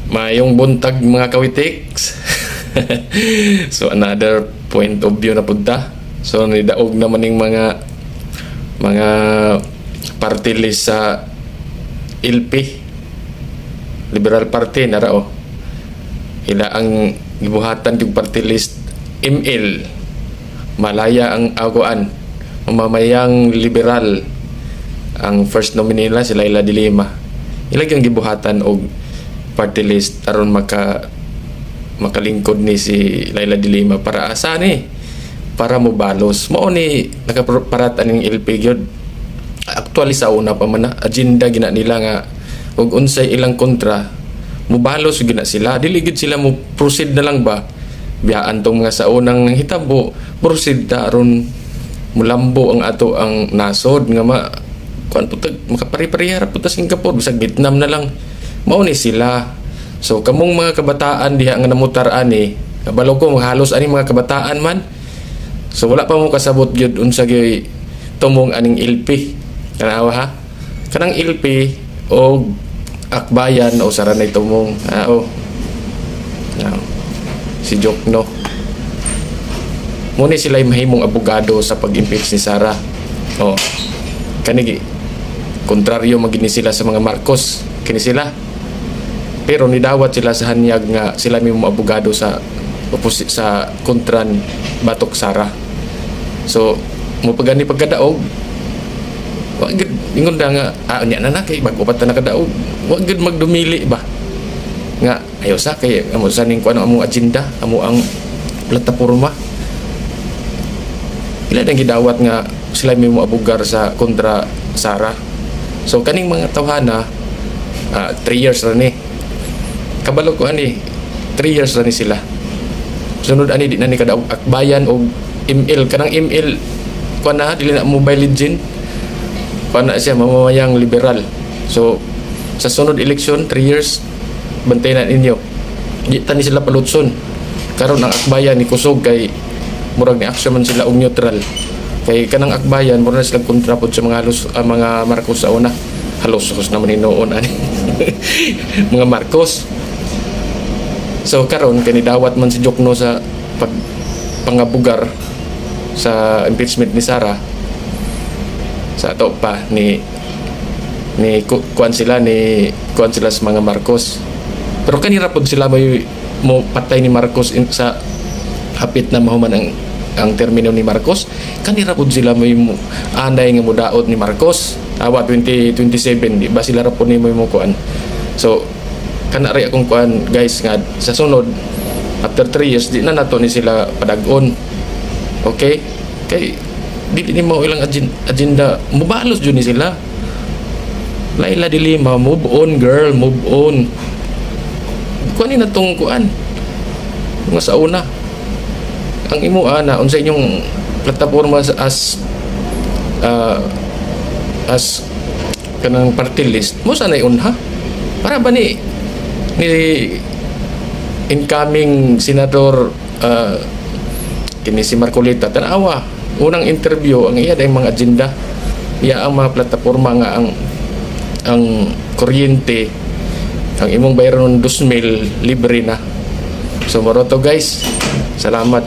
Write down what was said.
Mayong buntag mga kawitiks. So another point of view na punta. So nidaog naman yung mga party list sa LP, Liberal Party narao. Ila ang gibuhatan yung party list ML, malaya ang aguan, mamamayang liberal ang first nominee nila si Laila de Lima. Ilag yung gibuhatan og party list aron makalingkod ni si Laila de Lima para asa ni, para mo balos mao ni nakaparatan ning LP gyud. Actually sa una pa man agenda gina nila nga ug unsay ilang kontra mubalos gina sila, dili gid sila mo proceed na lang ba biyaan tong mga sa unang hitabo, proceed ta aron mulambo ang ato ang nasod nga kuan putag makapari-parihara puta Singapore bisag Vietnam na lang mao ni sila. So kamong mga kabataan diha nga namutar ani, kabalo ko halos ani mga kabataan man, so wala pa mo kasabot gyud unsa gyud tumong aning LP kanawa ha, kanang LP o akbayan o saranay tumong si Jokno muna sila mahimong abogado sa pag-impeach ni Sara. Kanigi kontraryo magini sila sa mga Marcos kini sila, pero nidawat sila sa hanyag nga sila may mga abogado sa opposite sa kontran batok Sara. So mo pagani pagkadaog wag gid ingon da nga nya na kay mag-upat na kadaog, wag gid magdumili ba nga ayo sa kay amo sa ning kuno among agenda amo ang plataporma. Ila dang gidawat nga sila may mo abugar sa kontra Sara. So kaning mga tawhana 3 years ra ni kabalo ko ani 3 years ra ni sila. Sunod ani di na ni kada akbayan og ML, kanang ML kuan na dili na Mobile Legend kuan na siya mamamayang liberal. So sa sunod election 3 years bantay na ninyo di tani sila palutson. Karon ang akbayan ni kusog kay murag ni action man sila og neutral kay kanang akbayan mura na sila kontrapod sa mga mga Marcos sa una. Halos naman inoon ani mga Marcos. So karon kani dawat man si Jokno sa pangabugar sa impeachment ni Sara sa ato pa ni kuan sila sa mga Marcos. Pero kanira pod sila mo patay ni Marcos sa hapit na mahuman ang termino ni Marcos, kanira pod sila may anay nga mudaot ni Marcos 2027 di ba sila ra pod ni mo kuan. So kana ri akong kuan guys nga sa sunod after 3 years di na nato ni sila padag-on. Okay kay di mo ilang agenda mubalos jud ni sila. Laila de Lima, move on girl, move on. Kuan na tong kuan nga sa una ang imo ana unsa inyong plataporma as kanang party list mo sanay unha para ba ni incoming senador kini si Marcolita tanawa unang interview ang iya day mga agenda iya ang mga plataporma nga ang kuryente ang imong bayaron 2,000 libre na. So moro to guys, salamat.